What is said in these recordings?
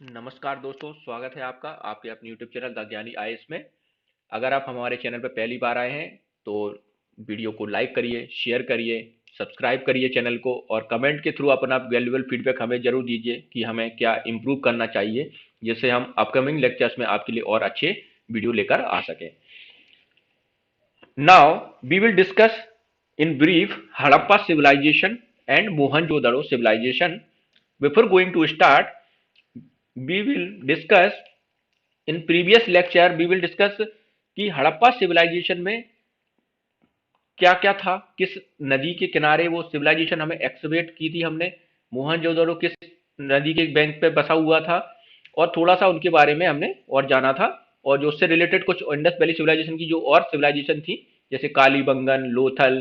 नमस्कार दोस्तों, स्वागत है आपका आपके अपने YouTube चैनल द ज्ञानी आईएएस में। अगर आप हमारे चैनल पर पहली बार आए हैं तो वीडियो को लाइक करिए, शेयर करिए, सब्सक्राइब करिए चैनल को और कमेंट के थ्रू अपना वैल्यूएबल फीडबैक हमें जरूर दीजिए कि हमें क्या इम्प्रूव करना चाहिए, जिससे हम अपकमिंग लेक्चर्स में आपके लिए और अच्छे वीडियो लेकर आ सकें। Now we will discuss in brief Harappa civilization and Mohenjo-daro civilization. Before going to start, we will discuss in previous lecture we will discuss कि हड़प्पा सिविलाइजेशन में क्या क्या था, किस नदी के किनारे वो सिविलाइजेशन हमें एक्सकवेट की थी हमने, मोहनजोदड़ो किस नदी के बैंक पे बसा हुआ था, और थोड़ा सा उनके बारे में हमने और जाना था। और जो उससे रिलेटेड कुछ इंडस वैली सिविलाइजेशन की जो और सिविलाइजेशन थी जैसे कालीबंगन, लोथल,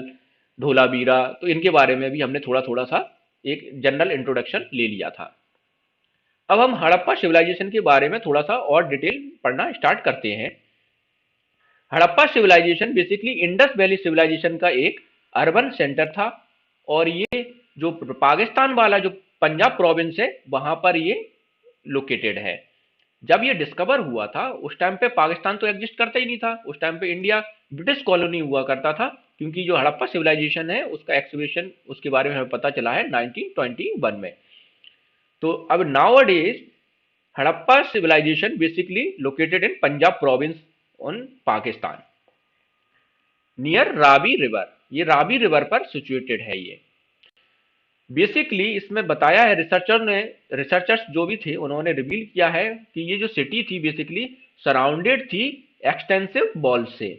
धोलावीरा, तो इनके बारे में भी हमने थोड़ा थोड़ा सा एक जनरल इंट्रोडक्शन ले लिया था। अब हम हड़प्पा सिविलाइजेशन के बारे में थोड़ा सा और डिटेल पढ़ना स्टार्ट करते हैं। Harappa civilization basically Indus valley civilization का एक अर्बन सेंटर था, और ये जो पाकिस्तान वाला जो पंजाब प्रोविंस है वहां पर ये लोकेटेड है। जब ये डिस्कवर हुआ था उस टाइम पे पाकिस्तान तो एग्जिस्ट करता ही नहीं था, उस टाइम पे इंडिया ब्रिटिश कॉलोनी हुआ करता था, क्योंकि जो हड़प्पा सिविलाइजेशन है उसका एक्सकवेशन उसके बारे में हमें पता चला है 1921 में। तो अब now days Harappa civilization basically located in Punjab province on Pakistan near Ravi river. ये रावी रिवर पर सिचुएटेड है। ये बेसिकली इसमें बताया है रिसर्चर्स जो भी थे उन्होंने रिवील किया है कि ये जो सिटी थी बेसिकली सराउंडेड थी एक्सटेंसिव वॉल से।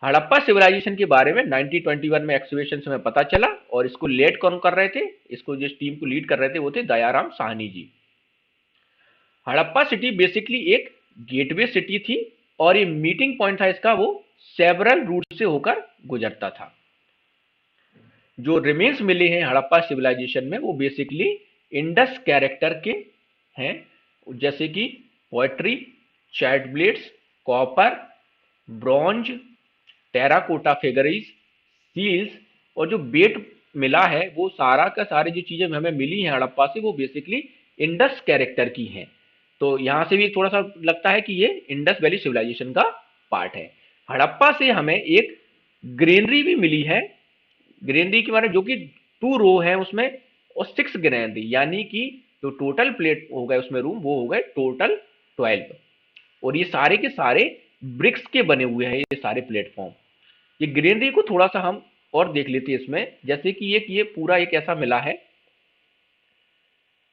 हड़प्पा सिविलाइजेशन के बारे में 1921 में एक्सकवेशन से हमें पता चला, और इसको लीड कौन कर रहे थे, इसको जिस टीम को लीड कर रहे थे वो थे दयाराम साहनी जी। हड़प्पा सिटी बेसिकली एक गेटवे सिटी थी, और ये मीटिंग पॉइंट था इसका, वो सेवरल रूट से होकर गुजरता था। जो रिमेन्स मिले हैं हड़प्पा सिविलाइजेशन में वो बेसिकली इंडस कैरेक्टर के हैं, जैसे कि poetry, chert blades, copper, bronze, terracotta figurines, seals, और जो बेट मिला है वो सारा का सारी जो चीजें हमें मिली हैं हड़प्पा से वो बेसिकली इंडस कैरेक्टर की हैं। तो यहां से भी थोड़ा सा लगता है कि ये इंडस वैली सिविलाइजेशन का पार्ट है। हड़प्पा से हमें एक ग्रेनरी भी मिली है। ग्रेनरी के बारे में जो कि 2 रो है उसमें, और 6 ग्रेनरी, यानी कि जो टोटल प्लेट हो गए उसमें रूम वो हो गए टोटल 12। और ये सारे के सारे ब्रिक्स के बने हुए हैं ये सारे प्लेटफॉर्म। ये ग्रीनरी को थोड़ा सा हम और देख लेते हैं इसमें, जैसे कि ये पूरा एक ऐसा मिला है,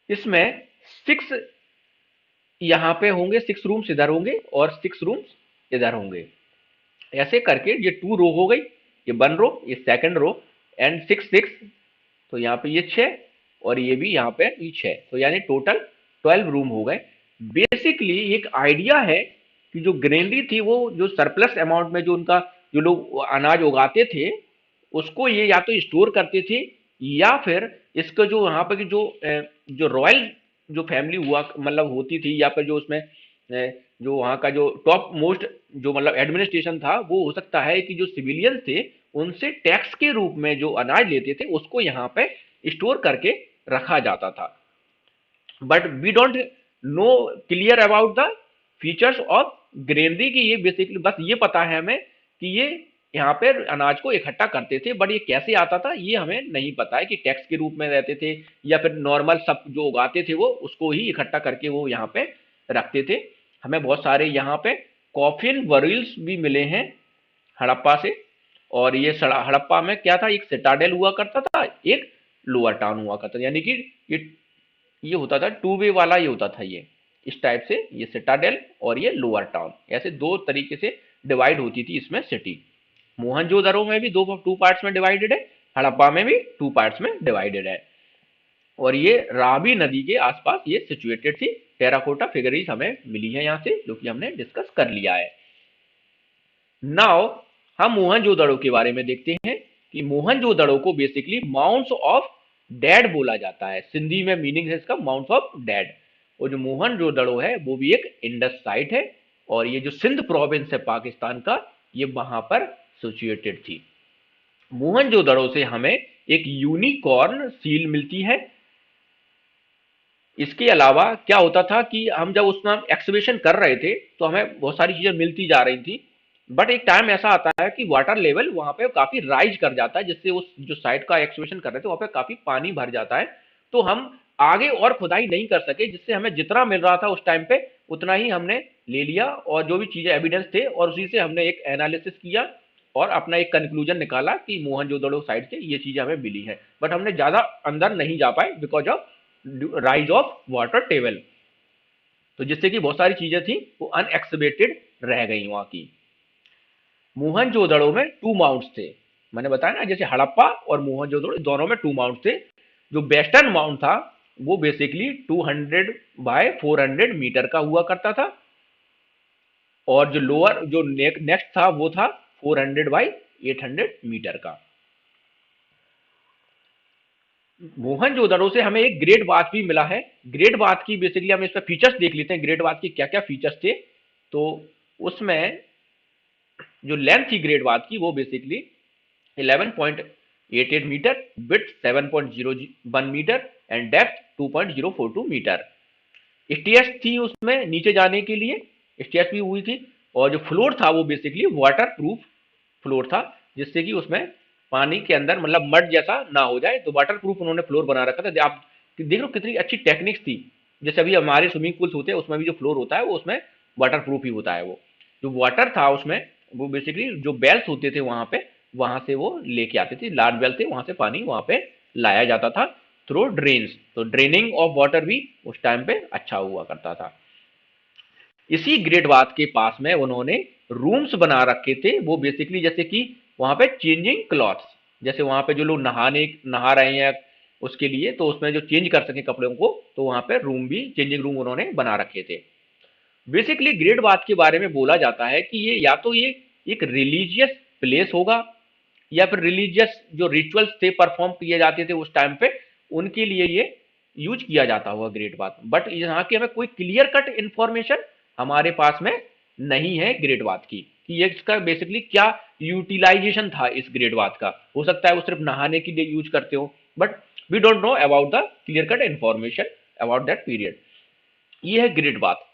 इसमें 6 यहाँ पे होंगे, 6 रूम्स इधर होंगे और 6 रूम्स इधर होंगे। ऐसे करके ये 2 रो हो गई, ये 1 रो, ये सेकंड रो, एंड 6 6, तो यहाँ पे ये 6 और ये भी यहाँ पे ये 6, तो यानी टोटल 12 रूम हो गए। बेसिकली एक आइडिया है कि जो ग्रेनरी थी वो जो सरप्लस अमाउंट में जो उनका जो लोग अनाज उगाते थे उसको ये या तो स्टोर करते थे, या फिर इसको जो यहाँ पे की जो रॉयल जो फैमिली हुआ मतलब होती थी, या फिर जो उसमें जो वहाँ का जो टॉप मोस्ट जो मतलब एडमिनिस्ट्रेशन था, वो हो सकता है कि जो सिविलियंस थे उनसे टैक्स के रूप में जो अनाज लेते थे उसको यहाँ पे स्टोर करके रखा जाता था। But we don't know clear about the features of granary की। ये बेसिकली बस ये पता है हमें कि ये यहाँ पे अनाज को इकट्ठा करते थे, बट ये कैसे आता था ये हमें नहीं पता है कि टैक्स के रूप में रहते थे या फिर नॉर्मल सब जो उगाते थे वो उसको ही इकट्ठा करके वो यहाँ पे रखते थे। हमें बहुत सारे यहाँ पे कॉफिन वरील्स भी मिले हैं हड़प्पा से। और ये हड़प्पा में क्या था, एक सिटाडेल हुआ करता था, एक लोअर टाउन हुआ करता था, यानी कि ये होता था 2 वे वाला, ये होता था ये इस टाइप से, ये सिटाडेल और ये लोअर टाउन, ऐसे 2 तरीके से डिवाइड होती थी इसमें सिटी। मोहनजोदड़ो में भी 2 पार्ट्स में डिवाइडेड है, हड़प्पा में भी 2 पार्ट्स में डिवाइडेड है, और ये रावी नदी के आसपास ये सिचुएटेड थी। टेराकोटा फिगरीज हमें मिली है यहाँ से, जो कि हमने डिस्कस कर लिया है। नाउ हम मोहनजोदड़ो के बारे में देखते हैं कि मोहनजोदड़ो को बेसिकली माउंट्स ऑफ डेड बोला जाता है। सिंधी में मीनिंग है इसका माउंट्स ऑफ डेड। और जो मोहनजोदड़ो है वो भी एक इंडस साइट है, और ये जो सिंध प्रोविंस है पाकिस्तान का ये वहां पर सिचुएटेड थी। मोहनजोदड़ो से हमें एक यूनिकॉर्न सील मिलती है, इसके अलावा क्या होता था कि हम जब उसमें एक्सकवेशन कर रहे थे तो हमें बहुत सारी चीजें मिलती जा रही थी, बट एक टाइम ऐसा आता है कि वाटर लेवल वहां पे काफी राइज कर जाता है, जिससे उस जो साइड का एक्सकवेशन कर रहे थे वहां पे काफी पानी भर जाता है। तो हम आगे और खुदाई नहीं कर सके, जिससे हमें जितना मिल रहा था उस टाइम पे उतना ही हमने ले लिया, और जो भी चीजें एविडेंस थे और उसी से हमने एक एनालिसिस किया और अपना एक कंक्लूजन निकाला कि मोहनजोदड़ो साइड से ये चीजें हमें मिली है, बट हमने ज्यादा अंदर नहीं जा पाए because of rise of water table. तो जिससे कि बहुत सारी चीजें थी वो अनएक्सपेक्टेड रह गई वहां की। मोहनजोदड़ो में टू माउंट्स थे, मैंने बताया ना, जैसे हड़प्पा और मोहनजोदड़ो दोनों में टू माउंट थे। जो वेस्टर्न माउंट था वो बेसिकली 200 बाय 400 मीटर का हुआ करता था, और जो लोअर जो नेक्स्ट था वो था 400 बाय 800 मीटर का। मोहनजोदड़ो से हमें एक ग्रेट बात भी मिला है। ग्रेट बात की बेसिकली हम इसका फीचर्स देख लेते हैं, ग्रेट बात की क्या क्या फीचर्स थे। तो उसमें जो लेंथ थी ग्रेट बात की वो basically 11.88 meter, width 7.01 meter and depth 2.042 meter. Stairs थी उसमें नीचे जाने के लिए, स्टेयर्स भी हुई थी, और जो फ्लोर था वो बेसिकली वाटर प्रूफ फ्लोर था, जिससे कि उसमें पानी के अंदर मतलब मड जैसा ना हो जाए, तो वाटर प्रूफ उन्होंने फ्लोर बना रखा था। आप देख लो कितनी अच्छी टेक्निक्स थी। जैसे अभी हमारे स्विमिंग पूल्स होते हैं उसमें भी जो फ्लोर होता है वो उसमें वाटर प्रूफ ही होता है। वो जो वाटर था उसमें वो बेसिकली जो बेल्स होते थे वहां पे, वहां से वो लेके आते थे, लार्ज बेल थे, वहां से पानी वहां पे लाया जाता था थ्रू ड्रेन्स। तो ड्रेनिंग ऑफ वाटर भी उस टाइम पे अच्छा हुआ करता था। इसी ग्रेट बाथ के पास में उन्होंने रूम्स बना रखे थे, वो बेसिकली जैसे कि वहां पे चेंजिंग क्लॉथ्स, जैसे वहां पे जो लोग नहा रहे हैं उसके लिए, तो उसमें जो चेंज कर सके कपड़ों को, तो वहां पे रूम भी चेंजिंग रूम उन्होंने बना रखे थे। बेसिकली ग्रेट बाथ के बारे में बोला जाता है कि ये या तो ये एक रिलीजियस प्लेस होगा, या फिर रिलीजियस जो रिचुअल्स थे परफॉर्म किए जाते थे उस टाइम पे उनके लिए ये यूज किया जाता होगा ग्रेट बाथ। बट यहाँ की हमें कोई क्लियर कट इंफॉर्मेशन हमारे पास में नहीं है ग्रेट बाथ की, कि ये इसका बेसिकली क्या यूटिलाइजेशन था इस ग्रेट बाथ का। हो सकता है वो सिर्फ नहाने के लिए यूज करते हो, but we don't know about the clear cut information about that period. ये है ग्रेट बाथ।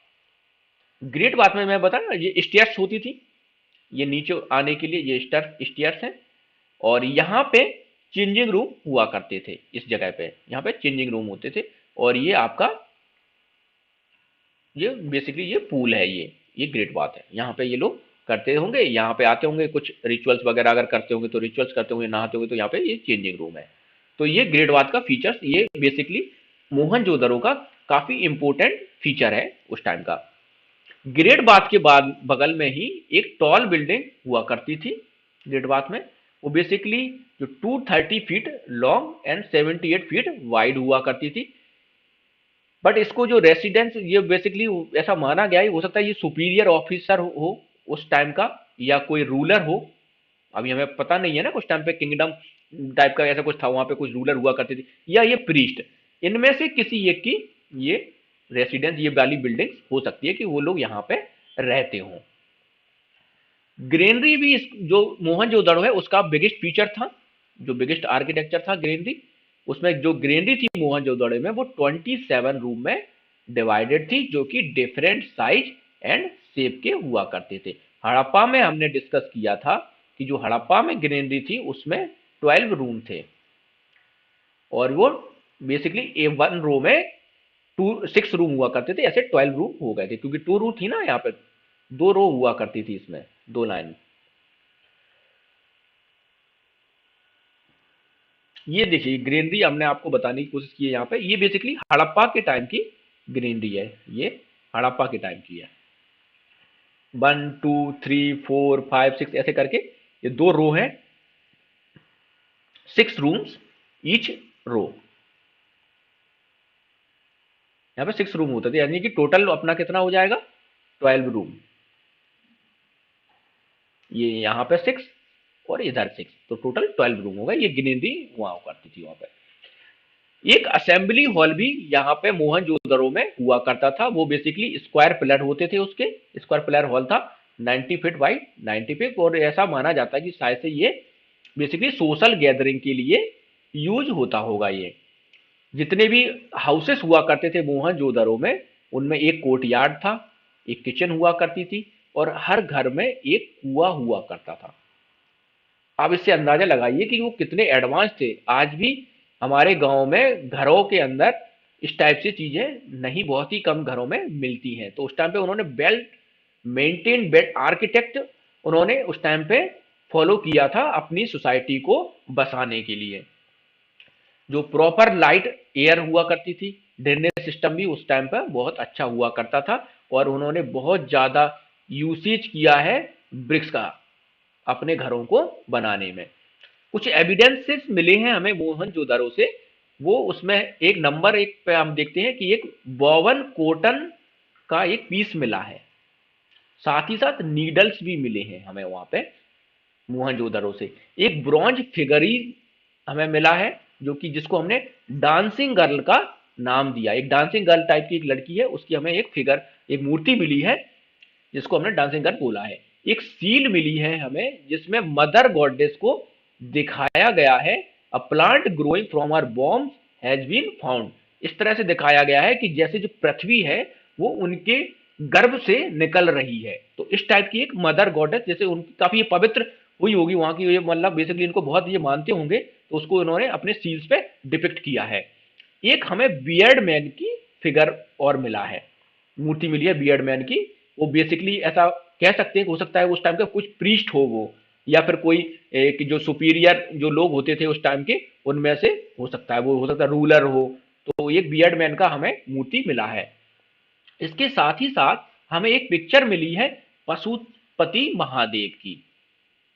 ग्रेट बाथ में मैं बताया ये स्टेयर्स होती थी, ये नीचे आने के लिए ये स्टेयर्स हैं, और यहाँ पे चेंजिंग रूम हुआ करते थे। इस जगह पे यहाँ पे चेंजिंग रूम होते थे, और ये आपका ये बेसिकली ये पूल है, ये ग्रेट बात है। यहाँ पे ये लोग करते होंगे, यहाँ पे आते होंगे, कुछ रिचुअल्स वगैरह अगर करते होंगे तो रिचुअल्स करते होंगे, नहाते होंगे, तो यहाँ पे ये चेंजिंग रूम है। तो ये ग्रेट बात का फीचर्स, ये बेसिकली मोहनजोदड़ो का काफी इंपॉर्टेंट फीचर है उस टाइम का। ग्रेट बाथ के बाद बगल में ही एक टॉल बिल्डिंग हुआ करती थी ग्रेट बाथ में। वो बेसिकली जो 230 feet long and 78 feet wide हुआ करती थी। बट इसको जो रेसिडेंस ये बेसिकली ऐसा माना गया है, हो सकता है ये सुपीरियर ऑफिसर हो उस टाइम का, या कोई रूलर हो। अभी हमें पता नहीं है ना, कुछ टाइम पे किंगडम टाइप का ऐसा कुछ था, वहां पे कुछ रूलर हुआ करते थे, या ये प्रीस्ट। इनमें से किसी एक की ये रेसिडेंस, ये वाली बिल्डिंग हो सकती है कि वो लोग यहाँ पे रहते हों। ग्रेनरी भी जो मोहनजोदड़ो है उसका बिगेस्ट फीचर था, जो बिगेस्ट आर्किटेक्चर था ग्रेनरी। उसमें जो ग्रेनरी थी मोहनजोदड़ो में वो 27 रूम में डिवाइडेड थी, जो कि डिफरेंट साइज एंड शेप के हुआ करते थे। हड़प्पा में हमने डिस्कस किया था कि जो हड़प्पा में ग्रेनरी थी उसमें 12 रूम थे, और वो बेसिकली ए वन रो में 6 रूम हुआ करते थे, ऐसे 12 रूम हो गए थे, क्योंकि 2 रो थी ना यहाँ पे, 2 रो हुआ करती थी इसमें, 2 लाइन। ये देखिए ग्रीनरी हमने आपको बताने की कोशिश की है यहाँ पे, ये बेसिकली हड़प्पा के टाइम की ग्रीनरी है, ये हड़प्पा के टाइम की है। 1 2 3 4 5 6 ऐसे करके ये 2 रो हैं, 6 रूम्स ईच रो। यहाँ पे 6 रूम होते थे, यानी कि टोटल अपना कितना हो जाएगा 12 रूम। ये यहाँ पे 6 और इधर 6, तो टोटल 12 रूम होगा। ये ग्रीनरी वहां करती थी वहां पे। एक असेंबली हॉल भी यहाँ पे मोहनजोदड़ो में हुआ करता था, वो बेसिकली स्क्वायर पिलर होते थे उसके, स्क्वायर पिलर हॉल था 90 फीट बाई 90 फीट, और ऐसा माना जाता है कि शायद से ये बेसिकली सोशल गैदरिंग के लिए यूज होता होगा ये। जितने भी हाउसेस हुआ करते थे मोहनजोदड़ो में, उनमें एक कोर्टयार्ड था, एक किचन हुआ करती थी और हर घर में एक कुआं हुआ करता था। आप इससे अंदाजा लगाइए कि वो कितने एडवांस थे। आज भी हमारे गांव में घरों के अंदर इस टाइप से चीजें नहीं, बहुत ही कम घरों में मिलती हैं। तो उस टाइम पे उन्होंने वेल मेंटेन बेड आर्किटेक्ट उन्होंने उस टाइम पे फॉलो किया था अपनी सोसाइटी को बसाने के लिए। जो प्रॉपर लाइट एयर हुआ करती थी, ड्रेनेज सिस्टम भी उस टाइम पर बहुत अच्छा हुआ करता था और उन्होंने बहुत ज़्यादा यूसेज किया है ब्रिक्स का अपने घरों को बनाने में। कुछ एविडेंसेस मिले हैं हमें मोहनजोदड़ो से, वो उसमें एक नंबर एक पे हम देखते हैं कि एक बोवन कॉटन का एक पीस मिला है, साथ ही साथ नीडल्स भी मिले हैं हमें वहां पे मोहनजोदड़ो से। एक ब्रॉन्ज फिगरी हमें मिला है, जो कि जिसको हमने डांसिंग गर्ल का नाम दिया। एक डांसिंग गर्ल टाइप की एक लड़की है, उसकी हमें एक फिगर, एक मूर्ति मिली है जिसको हमने डांसिंग गर्ल बोला है। एक सील मिली है हमें जिसमें मदर गॉडेस को दिखाया गया है। A plant growing from her womb has been found. इस तरह से दिखाया गया है कि जैसे जो पृथ्वी है वो उनके गर्भ से निकल रही है। तो इस टाइप की एक मदर गॉडेस, जैसे उनकी काफी पवित्र हुई होगी वहां की, ये मतलब बेसिकली इनको बहुत ये मानते होंगे, तो उसको इन्होंने अपने सील्स पे डिपिक्ट किया है। एक हमें बियर्ड मैन की फिगर और मिला है, मूर्ति मिली है बियर्ड मैन की। वो बेसिकली ऐसा कह सकते हैं कि हो सकता है उस टाइम का कुछ प्रीस्ट हो वो, या फिर कोई एक जो सुपीरियर जो लोग होते थे उस टाइम के, उनमें से हो सकता है, वो हो सकता है रूलर हो। तो एक बियर्ड मैन का हमें मूर्ति मिला है। इसके साथ ही साथ हमें एक पिक्चर मिली है पशुपति महादेव की।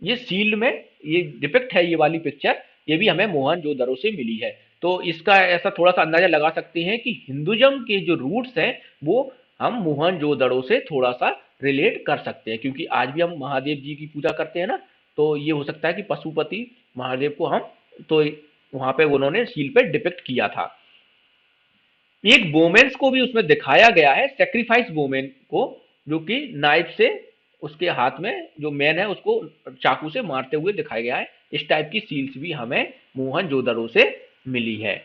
ये सील में ये डिपिक्ट है, ये वाली पिक्चर, ये भी हमें मोहनजोदड़ो से मिली है। तो इसका ऐसा थोड़ा सा अंदाजा लगा सकते हैं कि हिंदुज्म के जो रूट्स हैं वो हम मोहनजोदड़ो से थोड़ा सा रिलेट कर सकते हैं, क्योंकि आज भी हम महादेव जी की पूजा करते हैं ना। तो ये हो सकता है कि पशुपति महादेव को हम, तो वहां पे उन्होंने सील पे डिपिक्ट किया था। एक वोमेन्स को भी उसमें दिखाया गया है, सेक्रीफाइस वोमेन को, जो कि नाइफ से उसके हाथ में जो मैन है उसको चाकू से मारते हुए दिखाया गया है। इस टाइप की सील्स भी हमें मोहनजोदड़ो से मिली है।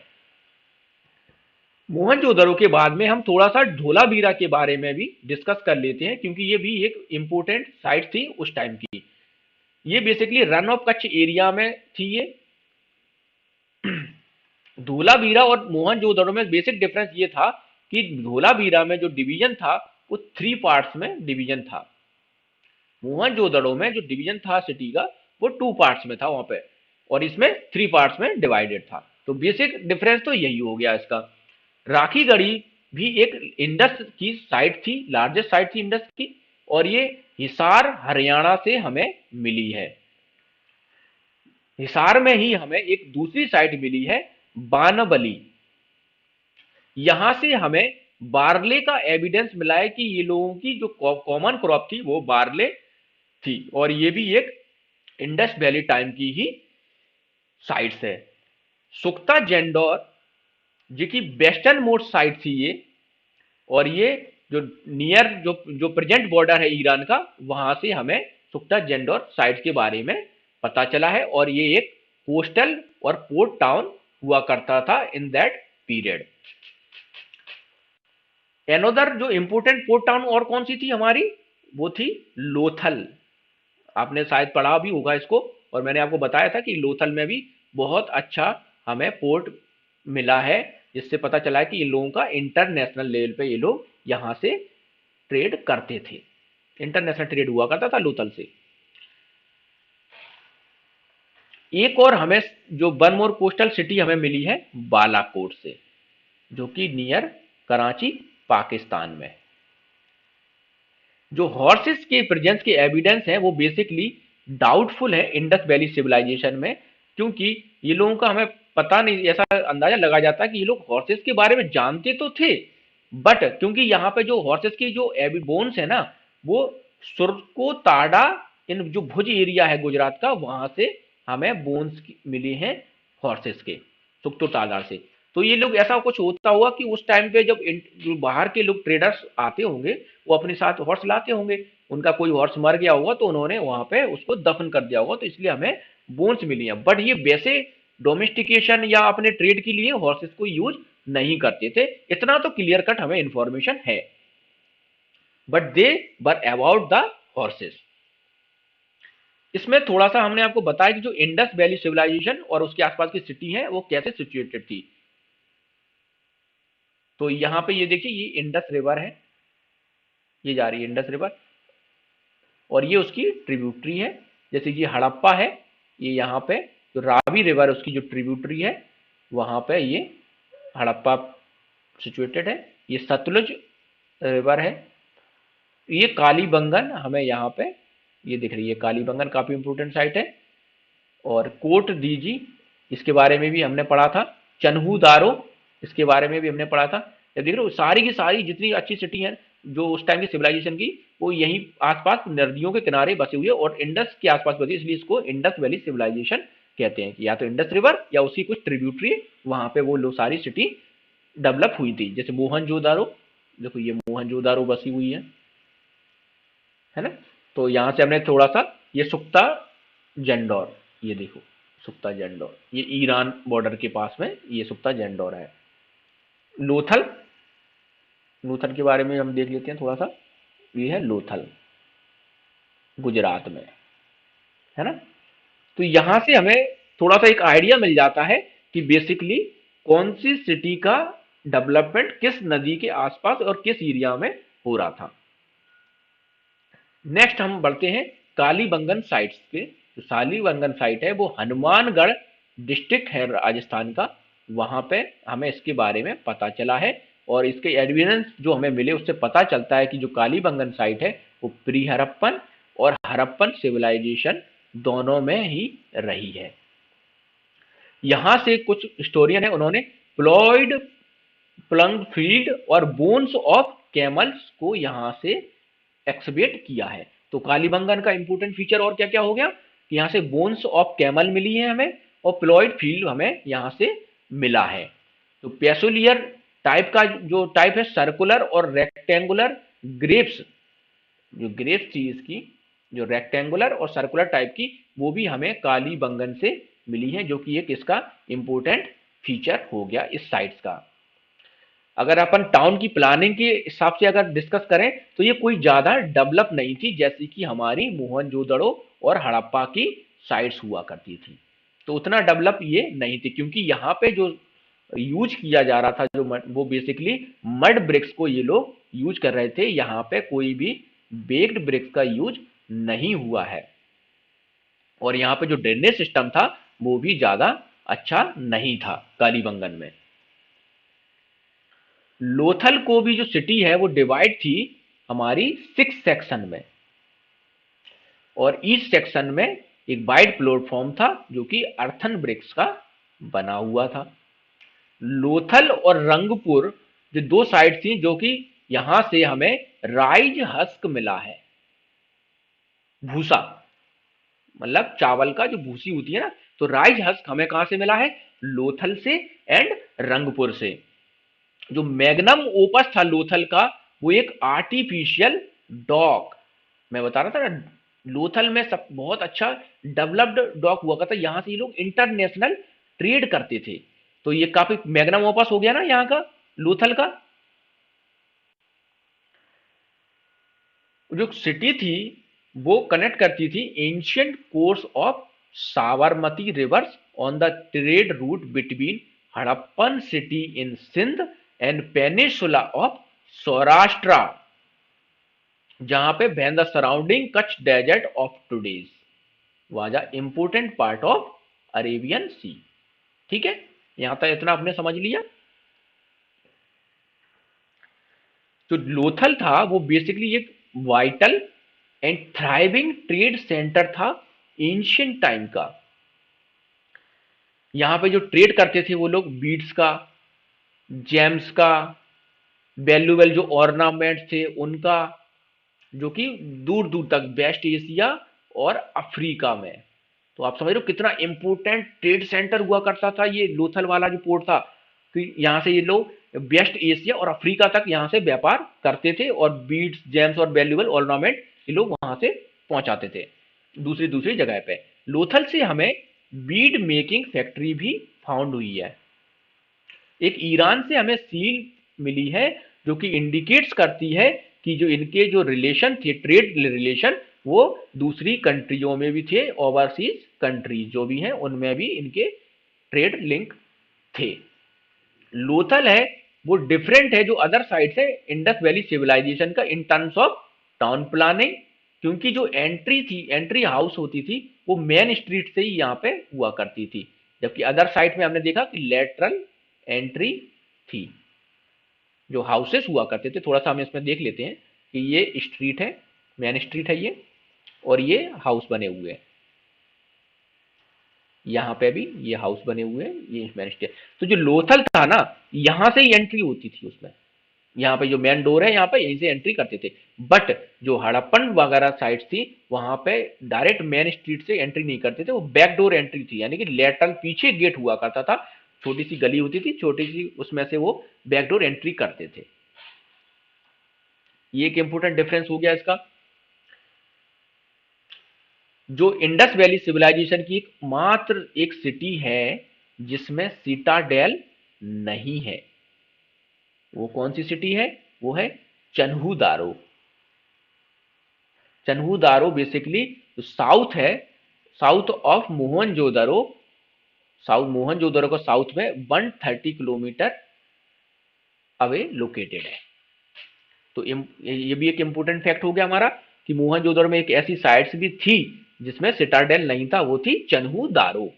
मोहनजोदड़ो के बाद में हम थोड़ा सा धोलावीरा के बारे में भी डिस्कस कर लेते हैं, क्योंकि ये भी एक इंपॉर्टेंट साइट थी उस टाइम की। ये basically run of Kutch area में थी ये। धोलावीरा और मोहनजोदड़ो में बेसिक डिफरेंस ये था कि धोलावीरा में जो डिवीजन था वो 3 पार्ट्स में डिवीजन था। मोहनजोदड़ो में जो डिवीजन था सिटी का वो 2 पार्ट्स में था वहां पे, और इसमें 3 पार्ट्स में डिवाइडेड था। तो बेसिक डिफरेंस तो यही हो गया इसका। राखीगढ़ी भी एक इंडस की साइट थी, लार्जेस्ट साइट थी इंडस की, और ये हिसार हरियाणा से हमें मिली है। हिसार में ही हमें एक दूसरी साइट मिली है, बानबली। यहां से हमें बार्ले का एविडेंस मिला है कि ये लोगों की जो कॉमन क्रॉप थी वो बार्ले थी, और ये भी एक इंडस वैली टाइम की ही साइट्स है। सुक्ता जेंडोर जी की वेस्टर्न मोस्ट साइट थी ये, और ये जो नियर जो जो प्रेजेंट बॉर्डर है ईरान का, वहां से हमें सुक्ता जेंडोर साइट के बारे में पता चला है, और ये एक कोस्टल और पोर्ट टाउन हुआ करता था इन दैट पीरियड। एनोदर जो इंपोर्टेंट पोर्ट टाउन और कौन सी थी हमारी, वो थी लोथल। आपने शायद पढ़ा भी होगा इसको, और मैंने आपको बताया था कि लोथल में भी बहुत अच्छा हमें पोर्ट मिला है, जिससे पता चला है कि इन लोगों का इंटरनेशनल लेवल पे ये लोग यहाँ से ट्रेड करते थे, इंटरनेशनल ट्रेड हुआ करता था लोथल से। एक और हमें जो वन मोर कोस्टल सिटी हमें मिली है बालाकोट से, जो कि नियर कराची पाकिस्तान में। जो हॉर्सेस के प्रेजेंस के एविडेंस है वो बेसिकली डाउटफुल है इंडस वैली सिविलाइजेशन में, क्योंकि ये लोगों का हमें पता नहीं, ऐसा अंदाजा लगा जाता है कि ये लोग हॉर्सेस के बारे में जानते तो थे, बट क्योंकि यहाँ पे जो हॉर्सेस की जो बोन्स है ना, वो सुरको ताड़ा, इन जो भुज एरिया है गुजरात का, वहां से हमें बोन्स मिली हैं हॉर्सेस के, सुक्तो तादार से। तो ये लोग, ऐसा कुछ होता हुआ कि उस टाइम पे जब जो बाहर के लोग ट्रेडर्स आते होंगे, वो अपने साथ हॉर्स लाते होंगे, उनका कोई हॉर्स मर गया होगा तो उन्होंने वहां पे उसको दफन कर दिया होगा, तो इसलिए हमें बोन्स मिली हैं। बट ये वैसे डोमेस्टिकेशन या अपने ट्रेड के लिए हॉर्सेस को यूज नहीं करते थे। इतना तो क्लियर कट हमें इंफॉर्मेशन है, but they were about the horses. इसमें थोड़ा सा हमने आपको बताया कि जो इंडस वैली सिविलाइजेशन और उसके आसपास की सिटी है वो कैसे सिचुएटेड थी। तो यहां पे ये देखिए, ये इंडस रिवर है, ये जा रही है इंडस रिवर, और ये उसकी ट्रिब्यूटरी है। जैसे ये हड़प्पा है, ये यहाँ पे जो रावी रिवर उसकी जो ट्रिब्यूटरी है, वहां पे ये हड़प्पा सिचुएटेड है। ये सतलुज रिवर है। ये कालीबंगन हमें यहाँ पे ये दिख रही है, कालीबंगन काफी इंपोर्टेंट साइट है। और कोट दीजी, इसके बारे में भी हमने पढ़ा था। चन्हू दारो, इसके बारे में भी हमने पढ़ा था। ये देख रहे हो, सारी की सारी जितनी अच्छी सिटी हैं जो उस टाइम की सिविलाइजेशन की, वो यहीं आसपास नदियों के किनारे बसे हुए और इंडस के आसपास बसी, इसलिए इसको इंडस वैली सिविलाइजेशन कहते हैं कि या तो इंडस रिवर या उसकी कुछ ट्रिब्यूटरी, वहां पे वो लोग सारी सिटी डेवलप हुई थी। जैसे मोहनजोदारो, देखो ये मोहनजोदारो बसी हुई है ना। तो यहां से हमने थोड़ा सा ये सुक्ता जंडौर, ये देखो सुक्ता जंडौर, ये ईरान बॉर्डर के पास में ये सुक्ता जंडौर है। लोथल, लोथल के बारे में हम देख लेते हैं थोड़ा सा। ये है लोथल, गुजरात में, है ना। तो यहां से हमें थोड़ा सा एक आइडिया मिल जाता है कि बेसिकली कौन सी सिटी का डेवलपमेंट किस नदी के आसपास और किस एरिया में हो रहा था। नेक्स्ट हम बढ़ते हैं कालीबंगन साइट्स पे। जो कालीबंगन साइट है वो हनुमानगढ़ डिस्ट्रिक्ट है राजस्थान का, वहां पे हमें इसके बारे में पता चला है। और इसके एविडेंस जो हमें मिले उससे पता चलता है कि जो कालीबंगन साइट है वो प्री हड़प्पन और हड़प्पन सिविलाइजेशन दोनों में ही रही है। यहां से कुछ हिस्टोरियन है, उन्होंने प्लॉयड प्लंग फील्ड और बोन्स ऑफ कैमल्स को यहां से एक्सबेट किया है। तो कालीबंगन का इंपोर्टेंट फीचर और क्या क्या हो गया कि यहां से बोन्स ऑफ कैमल मिली है हमें, और प्लॉयड फील्ड हमें यहां से मिला है। तो पेसोलियर टाइप का जो टाइप है सर्कुलर और रेक्टेंगुलर ग्रेप्स, जो ग्रेप्स थी इसकी जो रेक्टेंगुलर और सर्कुलर टाइप की, वो भी हमें कालीबंगन से मिली है, जो कि एक इसका इंपोर्टेंट फीचर हो गया इस साइट्स का। अगर अपन टाउन की प्लानिंग के हिसाब से अगर डिस्कस करें तो ये कोई ज्यादा डेवलप नहीं थी, जैसी कि हमारी मोहनजोदड़ो और हड़प्पा की साइट्स हुआ करती थी। तो उतना डेवलप ये नहीं थी, क्योंकि यहाँ पे जो यूज किया जा रहा था जो वो बेसिकली मड ब्रिक्स को ये लोग यूज कर रहे थे। यहाँ पे कोई भी बेक्ड ब्रिक्स का यूज नहीं हुआ है। और यहाँ पे जो ड्रेनेज सिस्टम था वो भी ज्यादा अच्छा नहीं था कालीबंगन में। लोथल को भी जो सिटी है वो डिवाइड थी हमारी 6 सेक्शन में, और ईच सेक्शन में एक वाइड प्लेटफॉर्म था जो कि अर्थन ब्रिक्स का बना हुआ था। लोथल और रंगपुर जो दो साइड थी, जो कि यहां से हमें राइज हस्क मिला है, भूसा, मतलब चावल का जो भूसी होती है ना, तो राइज हस्क हमें कहां से मिला है, लोथल से एंड रंगपुर से। जो मैग्नम ओपस था लोथल का, वो एक आर्टिफिशियल डॉक, मैं बता रहा था ना, लोथल में सब बहुत अच्छा डेवलप्ड डॉक हुआ करता, यहां से ये लोग इंटरनेशनल ट्रेड करते थे। तो ये काफी मैग्नम ओपस हो गया ना यहाँ का, लोथल का। जो सिटी थी वो कनेक्ट करती थी ancient course of Sabarmati rivers on the trade route between Harappan city in Sindh and peninsula of Saurashtra, जहां पे when the surrounding Kutch desert of today's was a important part of Arabian sea. ठीक है, यहां तक इतना आपने समझ लिया। तो लोथल था वो बेसिकली एक vital and thriving trade centre था एंशियंट टाइम का। यहां पे जो ट्रेड करते थे वो लोग बीड्स का, जेम्स का, वैल्यूएबल जो ऑर्नामेंट थे उनका, जो कि दूर दूर तक वेस्ट एशिया और अफ्रीका में। तो आप समझ रहे हो कितना इंपोर्टेंट ट्रेड सेंटर हुआ करता था ये लोथल वाला जो पोर्ट था, कि यहाँ से ये लोग वेस्ट एशिया और अफ्रीका तक यहाँ से व्यापार करते थे, और बीड्स, जेम्स और वैल्यूएबल ऑर्नामेंट ये लोग वहां से पहुंचाते थे दूसरी दूसरी जगह पे। लोथल से हमें बीड मेकिंग फैक्ट्री भी फाउंड हुई है। एक ईरान से हमें सील मिली है जो कि इंडिकेट्स करती है कि जो इनके जो रिलेशन थे, ट्रेड रिलेशन, वो दूसरी कंट्रियों में भी थे, ओवरसीज कंट्रीज जो भी हैं उनमें भी इनके ट्रेड लिंक थे। लोथल है वो डिफरेंट है जो अदर साइड से इंडस वैली सिविलाइजेशन का in terms of town planning, क्योंकि जो एंट्री थी, एंट्री हाउस होती थी, वो मेन स्ट्रीट से ही यहाँ पे हुआ करती थी, जबकि अदर साइड में हमने देखा कि लेटरल एंट्री थी, जो हाउसेस हुआ करते थे। थोड़ा सा हम इसमें देख लेते हैं कि ये स्ट्रीट है, मेन स्ट्रीट है ये, और ये हाउस बने हुए हैं, यहाँ पे भी ये हाउस बने हुए हैं, ये मेन स्ट्रीट। तो जो लोथल था ना, यहाँ से ही एंट्री होती थी उसमें, यहाँ पे जो मेन डोर है यहाँ पे यहीं से एंट्री करते थे। बट जो हड़प्पन वगैरह साइट्स थी वहां पे डायरेक्ट मेन स्ट्रीट से एंट्री नहीं करते थे, वो बैक डोर एंट्री थी, यानी कि लेटरल पीछे गेट हुआ करता था, छोटी सी गली होती थी, छोटी सी, उसमें से वो बैक डोर एंट्री करते थे। ये एक इंपॉर्टेंट डिफरेंस हो गया इसका। जो इंडस वैली सिविलाइजेशन की मात्र एक सिटी है जिसमें सिटाडेल नहीं है, वो कौन सी सिटी है? वो है चन्हूदारो। चन्हूदारो बेसिकली साउथ है, south of Mohenjodaro, south Mohenjodaro को साउथ में 130 किलोमीटर अवे लोकेटेड है। तो ये भी एक इंपॉर्टेंट फैक्ट हो गया हमारा कि मोहनजोदड़ो में एक ऐसी साइट्स भी थी जिसमें सिटाडेल नहीं था, वो थी चन्हूदारो।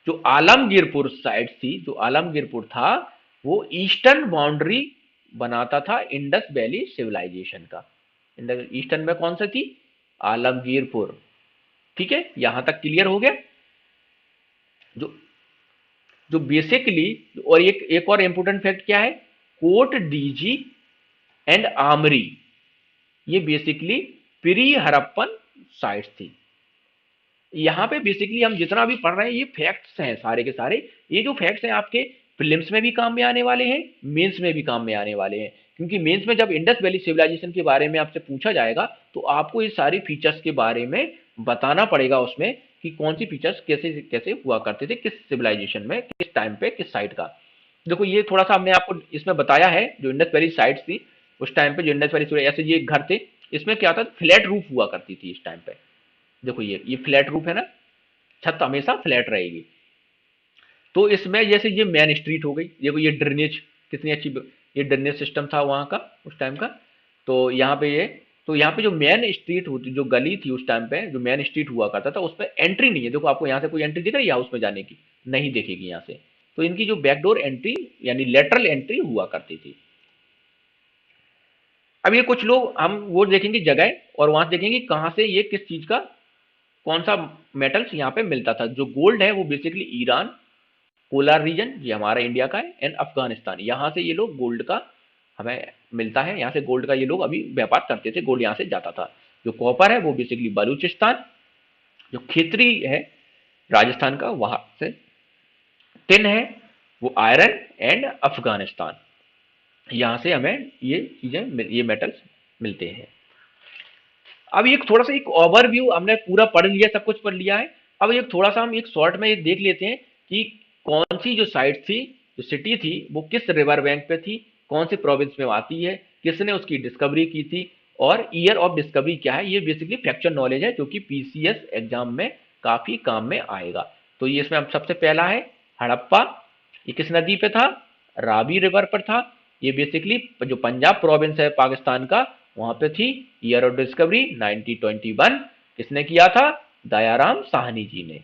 जो आलमगीरपुर साइड थी, जो आलमगीरपुर था, वो ईस्टर्न बाउंड्री बनाता था इंडस वैली सिविलाइजेशन का। ईस्टर्न में कौन सा थी? आलमगीरपुर। ठीक है, यहां तक क्लियर हो गया। जो जो बेसिकली, और एक और इंपॉर्टेंट फैक्ट क्या है, कोट डीजी एंड आमरी, ये बेसिकली प्री हड़प्पन साइट्स थी। यहाँ पे बेसिकली हम जितना भी पढ़ रहे हैं ये फैक्ट्स हैं सारे के सारे। ये जो फैक्ट्स हैं आपके प्रीलिम्स में भी काम में आने वाले हैं, मेंस में भी काम में आने वाले हैं, क्योंकि मेंस में जब इंडस वैली सिविलाइजेशन के बारे में आपसे पूछा जाएगा तो आपको ये सारी फीचर्स के बारे में बताना पड़ेगा उसमें, कि कौन सी फीचर्स कैसे कैसे हुआ करते थे, किस सिविलाइजेशन में, किस टाइम पे, किस साइट का। देखो ये थोड़ा सा हमने आपको इसमें बताया है, जो इंडस वैली साइट्स थी उस टाइम पे, जो इंडस वैली ऐसे ये घर थे, इसमें क्या था, फ्लैट रूफ हुआ करती थी इस टाइम पे। देखो ये फ्लैट रूफ है ना, छत हमेशा फ्लैट रहेगी। तो इसमें जैसे ये मेन स्ट्रीट हो गई, देखो ये ड्रेनेज कितनी अच्छी, ये ड्रेनेज सिस्टम था वहाँ का उस टाइम का। तो यहाँ पे ये, तो यहाँ पे जो मेन स्ट्रीट होती, जो गली थी उस टाइम पे, जो मेन स्ट्रीट हुआ करता था, उस पर एंट्री नहीं है। देखो आपको यहाँ से कोई एंट्री दिख रही है हाउस में जाने की? नहीं दिखेगी यहाँ से। तो इनकी जो बैकडोर एंट्री यानी लेटरल एंट्री हुआ करती थी। अब ये कुछ लोग हम वो देखेंगे जगह, और वहां देखेंगे कहाँ से ये किस चीज का, कौन सा मेटल्स यहाँ पे मिलता था। जो गोल्ड है वो बेसिकली ईरान, पोलर रीजन ये हमारा इंडिया का है, एंड अफगानिस्तान, यहाँ से ये लोग गोल्ड का हमें मिलता है, यहाँ से गोल्ड का ये लोग अभी व्यापार करते थे, गोल्ड यहाँ से जाता था। जो कॉपर है वो बेसिकली बलूचिस्तान, जो खेतरी है राजस्थान का, वहां से। टिन है वो आयरन एंड अफगानिस्तान, यहाँ से हमें ये चीजें, ये मेटल्स मिलते हैं। अब एक थोड़ा सा एक ओवरव्यू, हमने पूरा पढ़ लिया, सब कुछ पढ़ लिया है। अब एक थोड़ा सा हम एक शॉर्ट में ये देख लेते हैं कि कौन सी जो साइट थी, जो सिटी थी, वो किस रिवर बैंक पे थी, कौन से प्रोविंस में आती है, किसने उसकी डिस्कवरी की थी, और ईयर ऑफ डिस्कवरी क्या है। ये बेसिकली फैक्चुअल नॉलेज है जो कि पीसीएस एग्जाम में काफी काम में आएगा। तो ये इसमें सबसे पहला है हड़प्पा। ये किस नदी पे था? रावी रिवर पर था। ये बेसिकली जो पंजाब प्रोविंस है पाकिस्तान का, वहां पे थी। Year of discovery 1921। किसने किया था? दयाराम साहनी जी ने।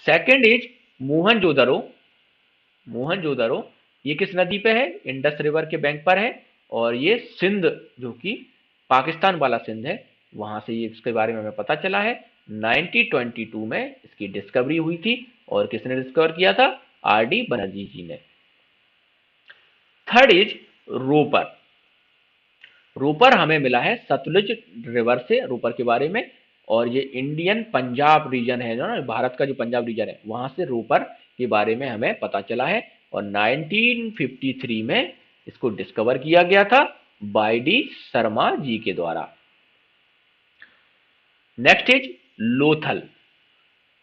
Second is Mohenjodaro. मोहनजोदड़ो ये किस नदी पे है? इंडस रिवर के बैंक पर है, और ये सिंध, जो कि पाकिस्तान वाला सिंध है, वहां से ये इसके बारे में हमें पता चला है। 1922 में इसकी डिस्कवरी हुई थी, और किसने डिस्कवर किया था? आर डी बनर्जी जी ने। Third is Ropar. रोपर हमें मिला है सतलुज रिवर से, रोपर के बारे में। और ये इंडियन पंजाब रीजन है ना, भारत का जो पंजाब रीजन है, वहां से रोपर के बारे में हमें पता चला है। और 1953 में इसको डिस्कवर किया गया था बाय डी शर्मा जी के द्वारा। Next is Lothal.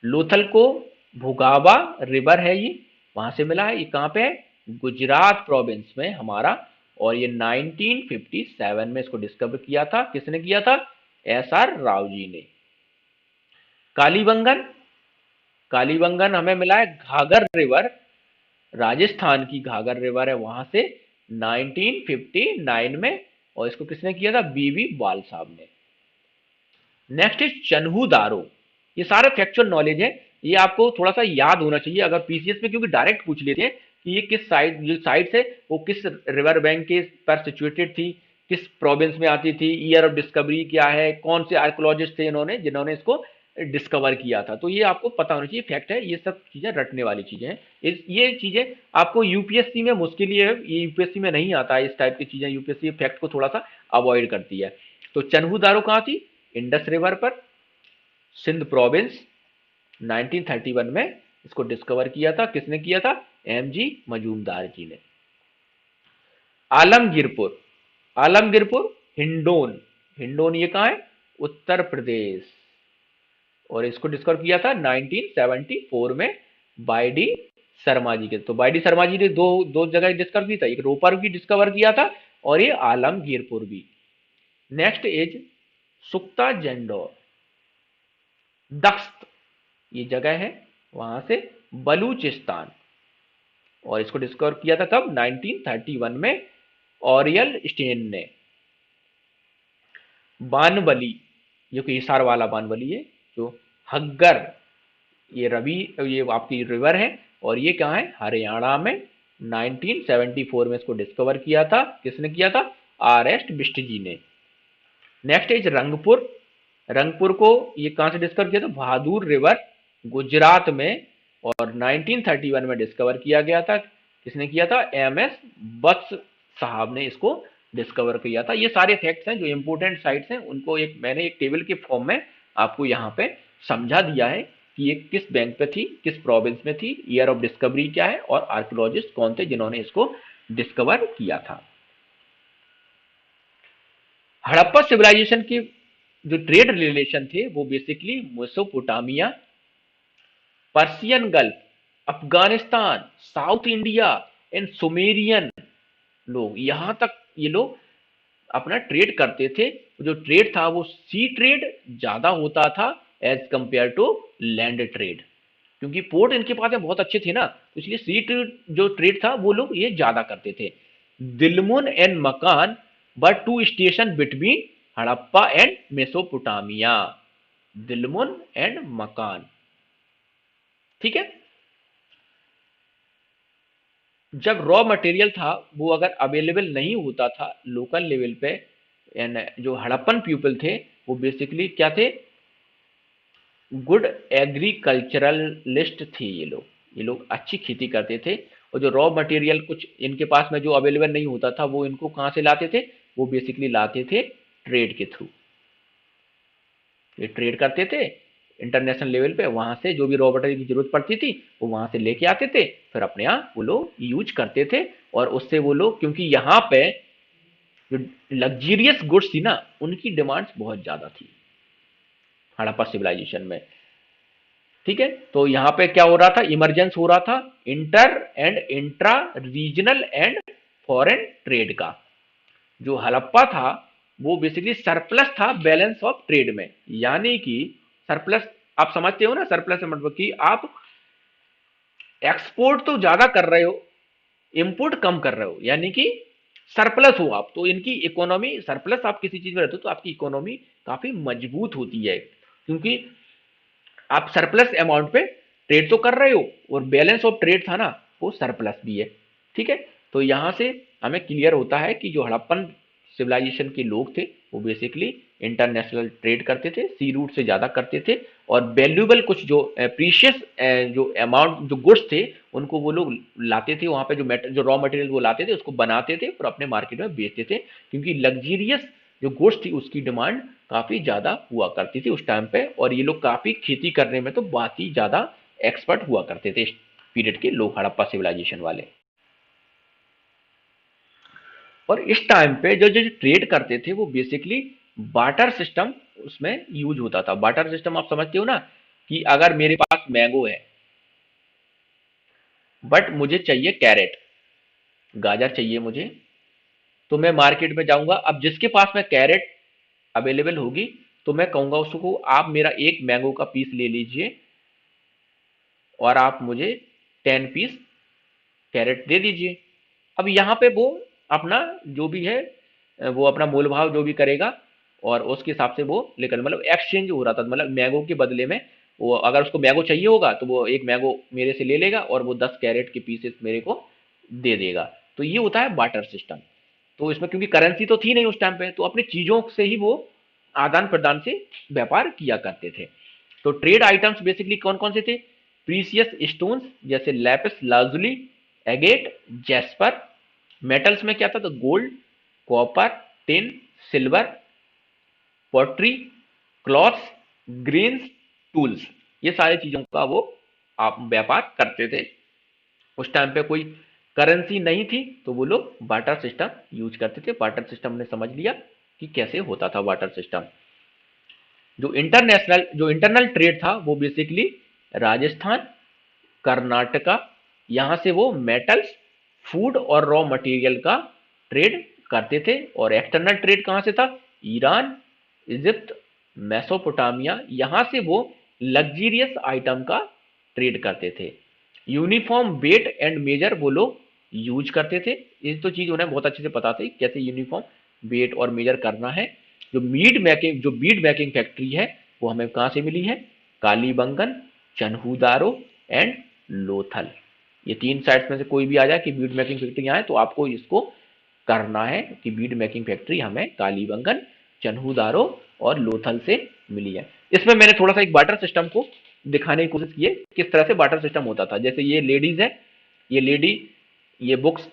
लोथल को भुगावा रिवर है, ये वहां से मिला है। ये कहाँ पे है? गुजरात प्रोविंस में हमारा। और ये 1957 में इसको डिस्कवर किया था। किसने किया था? एस आर राव जी ने। कालीबंगन, कालीबंगन हमें मिला है घाघर रिवर, राजस्थान की घाघर रिवर है वहां से, 1959 में। और इसको किसने किया था? बीवी बाल साहब ने। Next is Chanhudaro. ये सारे फैक्चुअल नॉलेज है, ये आपको थोड़ा सा याद होना चाहिए अगर पीसीएस में, क्योंकि डायरेक्ट पूछ लेते हैं कि ये किस साइड, जो साइड है वो किस रिवर बैंक के पर सिचुएटेड थी, किस प्रोविंस में आती थी, ईयर ऑफ डिस्कवरी क्या है, कौन से आर्कोलॉजिस्ट थे इन्होंने जिन्होंने इसको डिस्कवर किया था। तो ये आपको पता होना चाहिए, फैक्ट है, ये सब चीजें रटने वाली चीजें हैं। ये चीजें आपको यूपीएससी में मुश्किल ही है, ये यूपीएससी में नहीं आता है इस टाइप की चीजें, यूपीएससी फैक्ट को थोड़ा सा अवॉइड करती है। तो चन्हू दारो कहाँ थी? इंडस रिवर पर, सिंध प्रोविंस। 1931 में इसको डिस्कवर किया था। किसने किया था? एम जी मजूमदार जी ने। आलमगीरपुर, आलमगीरपुर हिंडोन, हिंडोन ये कहाँ है? उत्तर प्रदेश। और इसको डिस्कवर किया था 1974 में बाई डी शर्मा जी के। तो बाई डी शर्मा जी ने दो दो जगह डिस्कवर किया था, एक रोपर भी डिस्कवर किया था और ये आलमगीरपुर भी। नेक्स्ट इज सुक्ता जेंडोर, दख्त ये जगह है, वहां से बलूचिस्तान। और इसको डिस्कवर किया था कब? 1931 में ऑरियल स्टेन ने। बानबली, जो कि हिसार वाला बानबली है, जो हग्गर, ये रवि, ये आपकी रिवर है और ये कहाँ है? हरियाणा में। 1974 में इसको डिस्कवर किया था। किसने किया था? आर एस बिष्ट जी ने। नेक्स्ट इज रंगपुर, रंगपुर को ये कहां से डिस्कवर किया था? बहादुर रिवर, गुजरात में। और 1931 में डिस्कवर किया गया था। किसने किया था? एम एस बत्स साहब ने इसको डिस्कवर किया था। ये सारे फैक्ट्स हैं जो इंपोर्टेंट साइट्स हैं, उनको एक मैंने एक टेबल के फॉर्म में आपको यहाँ पे समझा दिया है कि ये किस बैंक पे थी, किस प्रोविंस में थी, ईयर ऑफ डिस्कवरी क्या है और आर्कियोलॉजिस्ट कौन थे जिन्होंने इसको डिस्कवर किया था। हड़प्पा सिविलाइजेशन की जो ट्रेड रिलेशन थे वो basically Mesopotamia, Persian gulf, Afghanistan, south India and Sumerian लोग, यहां तक ये लोग अपना ट्रेड करते थे। जो ट्रेड था वो सी ट्रेड ज्यादा होता था as compare to land trade, क्योंकि पोर्ट इनके पास में बहुत अच्छे थे ना, तो इसलिए सी ट्रेड जो ट्रेड था वो लोग ये ज्यादा करते थे। Dilmun and Makan were two station between Harappa and Mesopotamia. Dilmun and Makan, ठीक है। जब रॉ मटेरियल था वो अगर अवेलेबल नहीं होता था लोकल लेवल पे, एंड जो हड़प्पन पीपल थे वो बेसिकली क्या थे? गुड एग्रीकल्चरलिस्ट थे ये लोग अच्छी खेती करते थे। और जो रॉ मटेरियल कुछ इनके पास में जो अवेलेबल नहीं होता था वो इनको कहाँ से लाते थे? वो बेसिकली लाते थे ट्रेड के थ्रू। ये ट्रेड करते थे इंटरनेशनल लेवल पे, वहां से जो भी रॉ मटेरियल की जरूरत पड़ती थी वो वहां से लेके आते थे, फिर अपने यहाँ वो लोग यूज करते थे। और उससे वो लोग, क्योंकि यहाँ पे जो लग्जीरियस गुड्स थी ना उनकी डिमांड्स बहुत ज्यादा थी हड़प्पा सिविलाइजेशन में, ठीक है। तो यहाँ पे क्या हो रहा था? इमरजेंस हो रहा था inter and intra regional and foreign trade का। जो हड़प्पा था वो बेसिकली सरप्लस था बैलेंस ऑफ ट्रेड में, यानी कि सरप्लस, आप समझते हो ना, सरप्लस का मतलब कि आप एक्सपोर्ट तो ज्यादा कर रहे हो, इंपोर्ट कम कर रहे हो, यानी कि सरप्लस हो आप। तो इनकी इकोनॉमी, सरप्लस आप किसी चीज में रहते हो तो आपकी इकोनॉमी काफी मजबूत होती है, क्योंकि आप सरप्लस अमाउंट पे ट्रेड तो कर रहे हो और बैलेंस ऑफ ट्रेड था ना वो सरप्लस भी है, ठीक है। तो यहां से हमें क्लियर होता है कि जो हड़प्पन सिविलाइजेशन के लोग थे वो बेसिकली इंटरनेशनल ट्रेड करते थे, सी रूट से ज्यादा करते थे। और वैल्यूएबल कुछ जो प्रीशियस जो अमाउंट जो गुड्स थे उनको वो लोग लाते थे वहां पे, जो रॉ मटेरियल वो लाते थे उसको बनाते थे और अपने मार्केट में बेचते थे, क्योंकि लग्जीरियस जो गुड्स थी उसकी डिमांड काफी ज्यादा हुआ करती थी उस टाइम पे। और ये लोग काफी खेती करने में तो बहुत ही ज्यादा एक्सपर्ट हुआ करते थे इस पीरियड के लोग, हड़प्पा सिविलाइजेशन वाले। और इस टाइम पे जो जो ट्रेड करते थे वो बेसिकली बाटर सिस्टम उसमें यूज होता था। बाटर सिस्टम आप समझते हो ना, कि अगर मेरे पास मैंगो है बट मुझे चाहिए कैरेट, गाजर चाहिए मुझे, तो मैं मार्केट में जाऊंगा। अब जिसके पास में कैरेट अवेलेबल होगी तो मैं कहूंगा उसको आप मेरा एक मैंगो का पीस ले लीजिए और आप मुझे 10 पीस कैरेट दे दीजिए। अब यहाँ पे वो अपना जो भी है वो अपना मोल भाव जो भी करेगा और उसके हिसाब से वो लेकर, मतलब एक्सचेंज हो रहा था, मतलब मैंगो के बदले में वो अगर उसको मैंगो चाहिए होगा तो वो एक मैंगो मेरे से ले लेगा और वो 10 कैरेट के पीसेस मेरे को दे देगा। तो ये होता है बार्टर सिस्टम। तो इसमें क्योंकि करेंसी तो थी नहीं उस टाइम पे, तो अपनी चीजों से ही वो आदान प्रदान से व्यापार किया करते थे। तो ट्रेड आइटम्स बेसिकली कौन कौन से थे? प्रीसियस स्टोन्स जैसे Lapis lazuli, agate, jasper. Metals में क्या था? तो gold, copper, tin, silver, pottery, clothes, grains, tools, ये सारी चीजों का वो आप व्यापार करते थे। उस टाइम पे कोई करेंसी नहीं थी तो वो लोग बार्टर सिस्टम यूज करते थे। बार्टर सिस्टम ने समझ लिया कि कैसे होता था बार्टर सिस्टम। जो इंटरनल ट्रेड था वो बेसिकली राजस्थान, कर्नाटका, यहाँ से वो मेटल्स, फूड और रॉ मटेरियल का ट्रेड करते थे। और एक्सटर्नल ट्रेड कहाँ से था? ईरान, इजिप्ट, मेसोपोटामिया, यहाँ से वो लग्जीरियस आइटम का ट्रेड करते थे। यूनिफॉर्म वेट एंड मेजर वो लोग यूज करते थे। ये तो चीज उन्हें बहुत अच्छे से पता थी कैसे यूनिफॉर्म वेट और मेजर करना है। जो बीड मेकिंग फैक्ट्री है वो हमें कहाँ से मिली है? कालीबंगन, चन्हूदारो एंड लोथल। ये तीन साइट्स में से कोई भी आ जाए कि बीड मेकिंग फैक्ट्री यहाँ है तो आपको इसको करना है कि बीड मेकिंग फैक्ट्री हमें कालीबंगन, चन्हूदारो और लोथल से मिली है। इसमें मैंने थोड़ा सा एक बार्टर सिस्टम को दिखाने की कोशिश की है किस तरह से बार्टर सिस्टम होता था। जैसे ये लेडीज है, ये लेडी, ये बुक्स,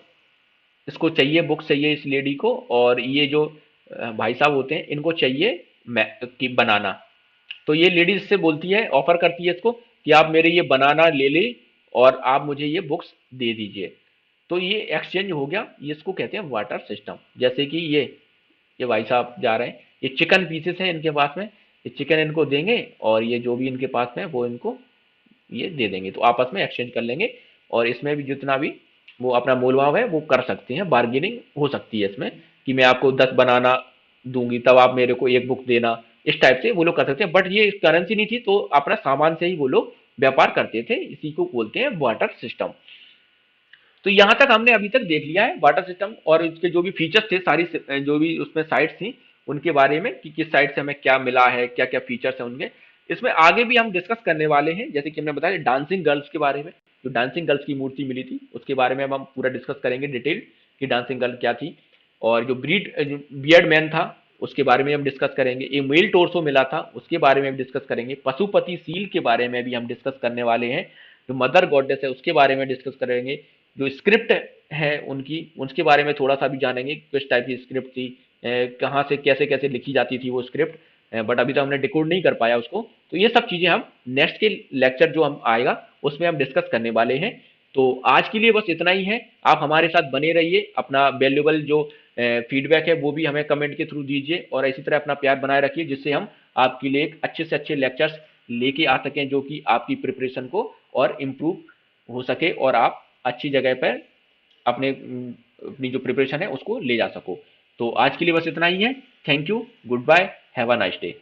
इसको चाहिए बुक्स चाहिए इस लेडी को, और ये जो भाई साहब होते हैं इनको चाहिए कि बनाना। तो ये लेडीज से बोलती है, ऑफर करती है इसको कि आप मेरे ये बनाना ले ले और आप मुझे ये बुक्स दे दीजिए। तो ये एक्सचेंज हो गया, ये इसको कहते हैं वाटर सिस्टम। जैसे कि ये भाई साहब जा रहे हैं, ये चिकन पीसेस हैं इनके पास में, ये चिकन इनको देंगे और ये जो भी इनके पास में वो इनको ये दे देंगे, तो आपस में एक्सचेंज कर लेंगे। और इसमें भी जितना भी वो अपना मोल भाव है वो कर सकते हैं, बार्गेनिंग हो सकती है इसमें कि मैं आपको 10 बनाना दूंगी तब आप मेरे को एक बुक देना, इस टाइप से वो लोग कर सकते हैं। बट ये करेंसी नहीं थी तो अपना सामान से ही वो लोग व्यापार करते थे, इसी को बोलते हैं वाटर सिस्टम। तो यहाँ तक हमने अभी तक देख लिया है वाटर सिस्टम और इसके जो भी फीचर्स थे, सारी जो भी उसमें साइट्स थी उनके बारे में कि किस साइट से हमें क्या मिला है, क्या क्या फीचर्स हैं उनके। इसमें आगे भी हम डिस्कस करने वाले हैं, जैसे कि हमने बताया डांसिंग गर्ल्स के बारे में, जो डांसिंग गर्ल्स की मूर्ति मिली थी उसके बारे में हम पूरा डिस्कस करेंगे डिटेल कि डांसिंग गर्ल क्या थी। और जो बियर्ड मैन था उसके बारे में हम डिस्कस करेंगे। एक मेल टोर्सो मिला था उसके बारे में हम डिस्कस करेंगे। पशुपति सील के बारे में भी हम डिस्कस करने वाले हैं। जो मदर गॉडेस है उसके बारे में डिस्कस करेंगे। जो स्क्रिप्ट है उनकी, उसके बारे में थोड़ा सा भी जानेंगे, किस टाइप की स्क्रिप्ट थी, कहाँ से कैसे कैसे लिखी जाती थी वो स्क्रिप्ट, बट अभी तो हमने डिकोड नहीं कर पाया उसको। तो ये सब चीज़ें हम नेक्स्ट के लेक्चर जो हम आएगा उसमें हम डिस्कस करने वाले हैं। तो आज के लिए बस इतना ही है। आप हमारे साथ बने रहिए, अपना वैल्यूबल जो फीडबैक है वो भी हमें कमेंट के थ्रू दीजिए और इसी तरह अपना प्यार बनाए रखिए जिससे हम आपके लिए एक अच्छे से अच्छे लेक्चर्स लेके आ सकें जो कि आपकी प्रिपरेशन को और इम्प्रूव हो सके और आप अच्छी जगह पर अपने अपनी जो प्रिपरेशन है उसको ले जा सको। तो आज के लिए बस इतना ही है। Thank you, goodbye, have a nice day.